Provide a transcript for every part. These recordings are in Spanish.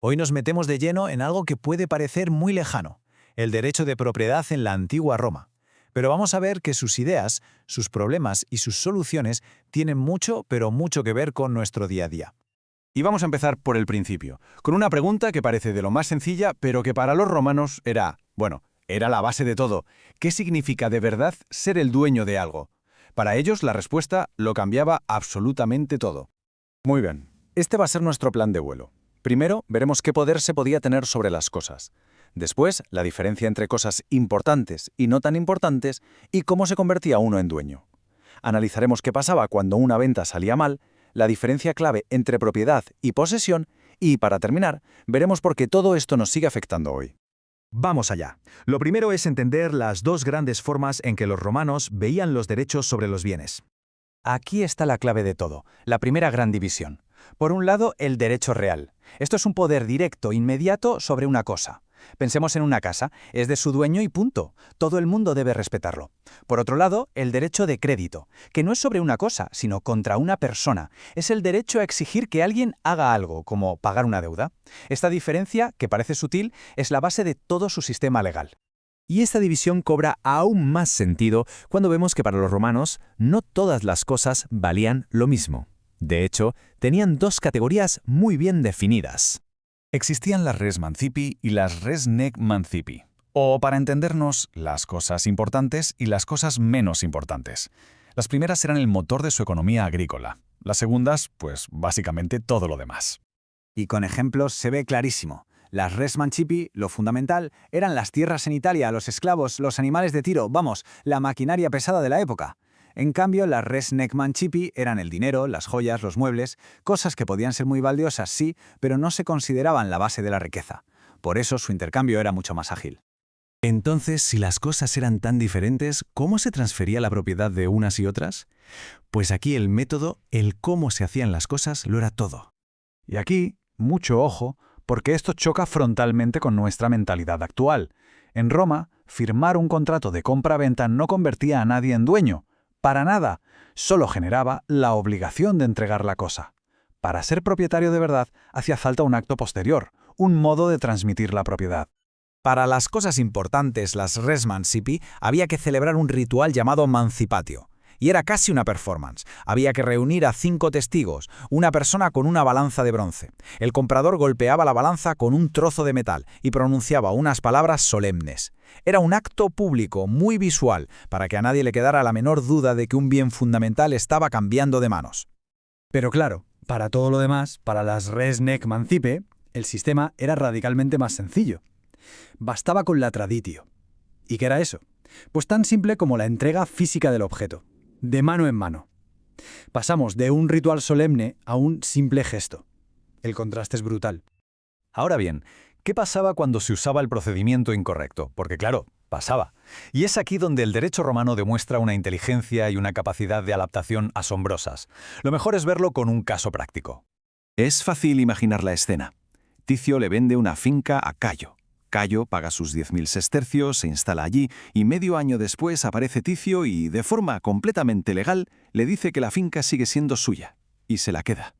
Hoy nos metemos de lleno en algo que puede parecer muy lejano, el derecho de propiedad en la antigua Roma. Pero vamos a ver que sus ideas, sus problemas y sus soluciones tienen mucho, pero mucho que ver con nuestro día a día. Y vamos a empezar por el principio, con una pregunta que parece de lo más sencilla, pero que para los romanos era la base de todo. ¿Qué significa de verdad ser el dueño de algo? Para ellos, la respuesta lo cambiaba absolutamente todo. Muy bien, este va a ser nuestro plan de vuelo. Primero, veremos qué poder se podía tener sobre las cosas. Después, la diferencia entre cosas importantes y no tan importantes y cómo se convertía uno en dueño. Analizaremos qué pasaba cuando una venta salía mal, la diferencia clave entre propiedad y posesión y, para terminar, veremos por qué todo esto nos sigue afectando hoy. Vamos allá. Lo primero es entender las dos grandes formas en que los romanos veían los derechos sobre los bienes. Aquí está la clave de todo, la primera gran división. Por un lado, el derecho real. Esto es un poder directo, inmediato sobre una cosa. Pensemos en una casa, es de su dueño y punto. Todo el mundo debe respetarlo. Por otro lado, el derecho de crédito, que no es sobre una cosa, sino contra una persona. Es el derecho a exigir que alguien haga algo, como pagar una deuda. Esta diferencia, que parece sutil, es la base de todo su sistema legal. Y esta división cobra aún más sentido cuando vemos que para los romanos no todas las cosas valían lo mismo. De hecho, tenían dos categorías muy bien definidas. Existían las res mancipi y las res nec mancipi. O, para entendernos, las cosas importantes y las cosas menos importantes. Las primeras eran el motor de su economía agrícola. Las segundas, pues, básicamente todo lo demás. Y con ejemplos se ve clarísimo. Las res mancipi, lo fundamental, eran las tierras en Italia, los esclavos, los animales de tiro, la maquinaria pesada de la época. En cambio, las res nec mancipi eran el dinero, las joyas, los muebles, cosas que podían ser muy valiosas, sí, pero no se consideraban la base de la riqueza. Por eso su intercambio era mucho más ágil. Entonces, si las cosas eran tan diferentes, ¿cómo se transfería la propiedad de unas y otras? Pues aquí el método, el cómo se hacían las cosas, lo era todo. Y aquí, mucho ojo, porque esto choca frontalmente con nuestra mentalidad actual. En Roma, firmar un contrato de compra-venta no convertía a nadie en dueño. Para nada, solo generaba la obligación de entregar la cosa. Para ser propietario de verdad, hacía falta un acto posterior, un modo de transmitir la propiedad. Para las cosas importantes, las res mancipi, había que celebrar un ritual llamado mancipatio. Y era casi una performance. Había que reunir a 5 testigos, una persona con una balanza de bronce. El comprador golpeaba la balanza con un trozo de metal y pronunciaba unas palabras solemnes. Era un acto público, muy visual, para que a nadie le quedara la menor duda de que un bien fundamental estaba cambiando de manos. Pero claro, para todo lo demás, para las res nec mancipe, el sistema era radicalmente más sencillo. Bastaba con la traditio. ¿Y qué era eso? Pues tan simple como la entrega física del objeto, de mano en mano. Pasamos de un ritual solemne a un simple gesto. El contraste es brutal. Ahora bien, ¿qué pasaba cuando se usaba el procedimiento incorrecto? Porque claro, pasaba. Y es aquí donde el derecho romano demuestra una inteligencia y una capacidad de adaptación asombrosas. Lo mejor es verlo con un caso práctico. Es fácil imaginar la escena. Ticio le vende una finca a Cayo. Cayo paga sus 10.000 sestercios, se instala allí y medio año después aparece Ticio y, de forma completamente legal, le dice que la finca sigue siendo suya y se la queda.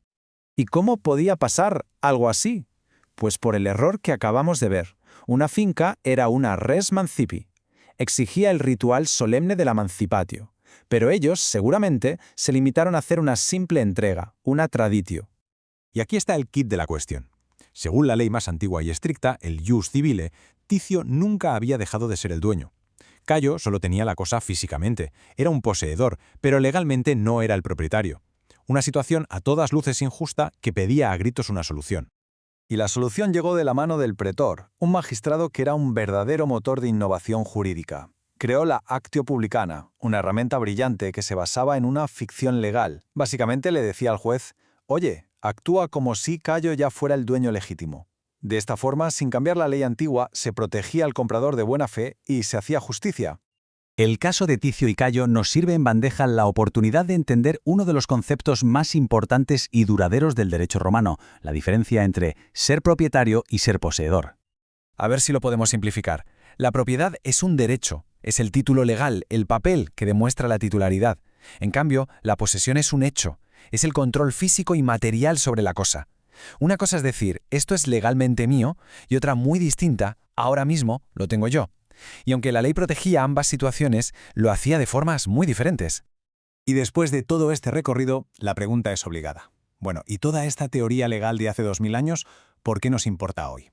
¿Y cómo podía pasar algo así? Pues por el error que acabamos de ver. Una finca era una res mancipi. Exigía el ritual solemne de la mancipatio. Pero ellos, seguramente, se limitaron a hacer una simple entrega, una traditio. Y aquí está el kit de la cuestión. Según la ley más antigua y estricta, el ius civile, Ticio nunca había dejado de ser el dueño. Cayo solo tenía la cosa físicamente, era un poseedor, pero legalmente no era el propietario. Una situación a todas luces injusta que pedía a gritos una solución. Y la solución llegó de la mano del pretor, un magistrado que era un verdadero motor de innovación jurídica. Creó la Actio Publicana, una herramienta brillante que se basaba en una ficción legal. Básicamente le decía al juez: «Oye, actúa como si Cayo ya fuera el dueño legítimo». De esta forma, sin cambiar la ley antigua, se protegía al comprador de buena fe y se hacía justicia. El caso de Ticio y Cayo nos sirve en bandeja la oportunidad de entender uno de los conceptos más importantes y duraderos del derecho romano, la diferencia entre ser propietario y ser poseedor. A ver si lo podemos simplificar. La propiedad es un derecho, es el título legal, el papel que demuestra la titularidad. En cambio, la posesión es un hecho, es el control físico y material sobre la cosa. Una cosa es decir, esto es legalmente mío, y otra muy distinta, ahora mismo lo tengo yo. Y aunque la ley protegía ambas situaciones, lo hacía de formas muy diferentes. Y después de todo este recorrido, la pregunta es obligada. Bueno, ¿y toda esta teoría legal de hace 2000 años, por qué nos importa hoy?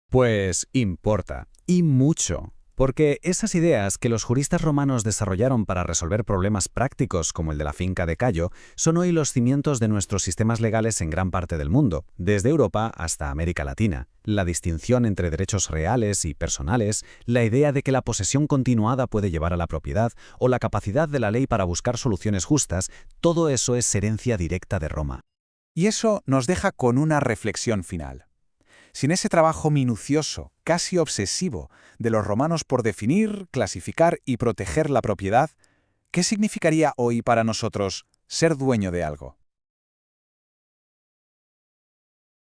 Pues importa, y mucho. Porque esas ideas que los juristas romanos desarrollaron para resolver problemas prácticos como el de la finca de Cayo son hoy los cimientos de nuestros sistemas legales en gran parte del mundo, desde Europa hasta América Latina. La distinción entre derechos reales y personales, la idea de que la posesión continuada puede llevar a la propiedad o la capacidad de la ley para buscar soluciones justas, todo eso es herencia directa de Roma. Y eso nos deja con una reflexión final. Sin ese trabajo minucioso, casi obsesivo, de los romanos por definir, clasificar y proteger la propiedad, ¿qué significaría hoy para nosotros ser dueño de algo?